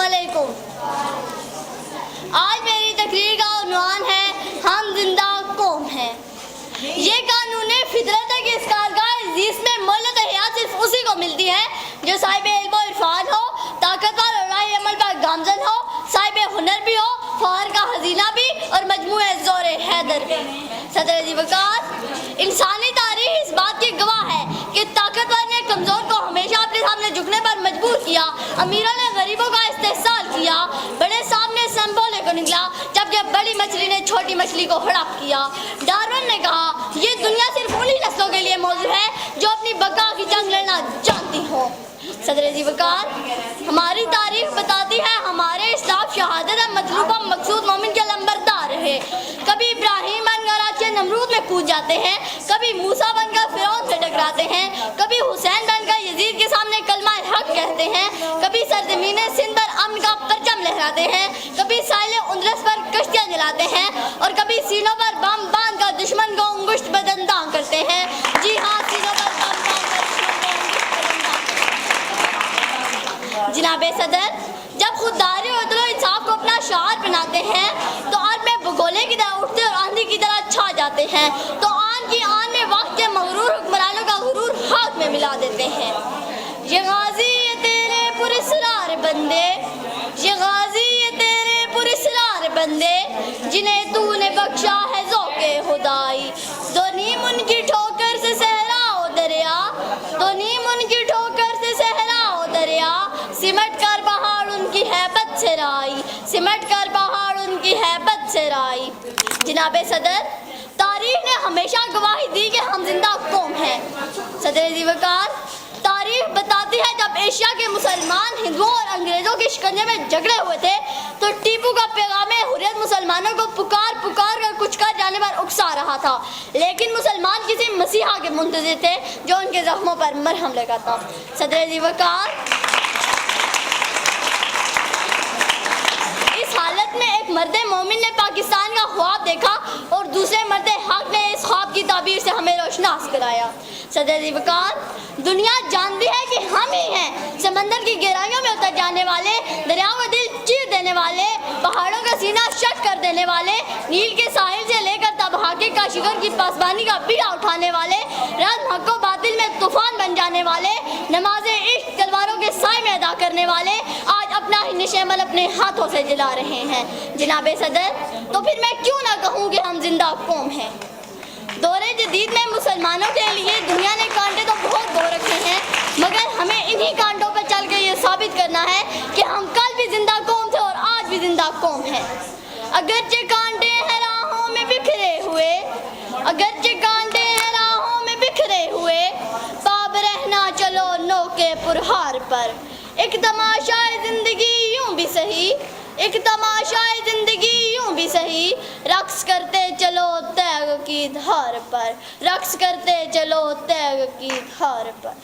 अस्सलामुअलैकुम। आज मेरी तकरीर का उन्वान है हम जिंदा कौम हैं। ये कानून फितरत है कि इस कारगाह जिसमें मोहलत हयात सिर्फ उसी को मिलती है जो साहिब इल्म और इरफान हो, ताकतवर और राह अमल पर गामजन हो, साहिब हुनर भी हो, फौर का खजीना भी और मजमूए ज़ोर हैदर भी। सदर जी वकार, इंसानी तारीख इस बात की गवाह है कि ताकतवर ने कमज़ोर को हमेशा अपने सामने झुकने पर मजबूर किया, अमीरों ने गरीबों का इस्तेहसाल किया, बड़े सामने संभोले को निकला जबकि बड़ी मछली ने छोटी मछली को हड़प किया। डार्विन ने कहा ये दुनिया सिर्फ उन्हीं नस्लों के लिए मौजूद है जो अपनी बका की जंग लड़ना जानती हो। सदर जी वकार, हमारी तारीख बताती है हमारे इस्लाफ शहादत मतलूबा मकसूद मोमिन के लंबरदार रहे। कभी इब्राहिम बनकर अच्छे नमरूद में कूद जाते हैं, कभी मूसा बनकर फिरौन से टकराते हैं, कभी हुसैन बनकर यजीद के सामने कलमा हक कहते हैं, कभी सरजमीन सिंध पर अमन का परचम लहराते हैं, कभी साहिल उंदरस पर कश्तियाँ जलाते हैं और कभी सीनों पर बम बांध कर दुश्मन को अंगुष्ठ बदंदां करते हैं। जी हाँ, सीनों पर बम बांध कर जनाबे सदर, जब खुददारी और अदल इंसाफ को अपना शार बनाते हैं तो आन में भगोले की तरह उठते और आंधी की तरह छा जाते हैं, तो आन की आन में वक्त के मगरूर हुक्मरानों का गुरूर हाथ में मिला देते हैं। ये गाजी ये तेरे पुरस्कार बंदे, ये गाजी ये तेरे पुरस्कार बंदे, जिन्हें तूने बख्शा है ज़ौक़े खुदाई। दो नीम उनकी ठोकर से सहराओ दरिया, दो नीम उनकी ठोकर से सहराओ दरिया, सिमट कर पहाड़ उनकी हैबत से राई, सिमट कर पहाड़ उनकी हैबत से राई। जनाबे सदर, तारीख ने हमेशा गवाही दी कि हम जिंदा कौम हैं। सदर जी वकार, तारीख बताती है जब एशिया के मुसलमान हिंदुओं और अंग्रेजों के शिकंजे में झगड़े हुए थे तो टीपू का पैगाम हुर्रियत मुसलमानों को पुकार पुकार कर कुछ कर जाने पर उकसा रहा था, लेकिन मुसलमान किसी मसीहा के मुंतज़िर थे जो उनके जख्मों पर मरहम लगाता। सदर जी वकार, इस हालत में एक मर्द मोमिन ने पाकिस्तान का ख्वाब देखा और दूसरे मर्द हक ने इस ख्वाब की ताबीर से हमें रोशनास कराया। सदर जी वकार, दुनिया जानती है कि हम ही हैं समंदर की गहराइयों में उतर जाने वाले, दरियाओं का दिल चीर देने वाले, पहाड़ों का सीना शक कर देने वाले, नील के साहिल से लेकर तबहाके का शिकर की पासबानी का बीड़ा उठाने वाले, रज़्म हक़ व बातिल में तूफान बन जाने वाले, नमाज़े इश्क तलवारों के साए में अदा करने वाले आज अपना ही निशान अपने हाथों से जला रहे हैं। जनाबे सदर, तो फिर मैं क्यों ना कहूँ कि हम जिंदा कौम हैं। दौरे जदीद में मुसलमानों के लिए दुनिया ने कांटे तो बहुत बो रखे हैं, मगर हमें इन्हीं कांटों पर चल कर ये साबित करना है कि हम कल भी जिंदा कौम थे और आज भी जिंदा कौम हैं। अगरचे कांटे हैं राहों में बिखरे हुए, अगरचे कांटे हैं राहों में बिखरे हुए, पाब रहना चलो नौके पुरहार पर। एक तमाशाए जिंदगी यूं भी सही, एक तमाशाए जिंदगी यूं भी सही, रक्स करते चलो तैग की धार पर, रक्स करते चलो तैग की धार पर।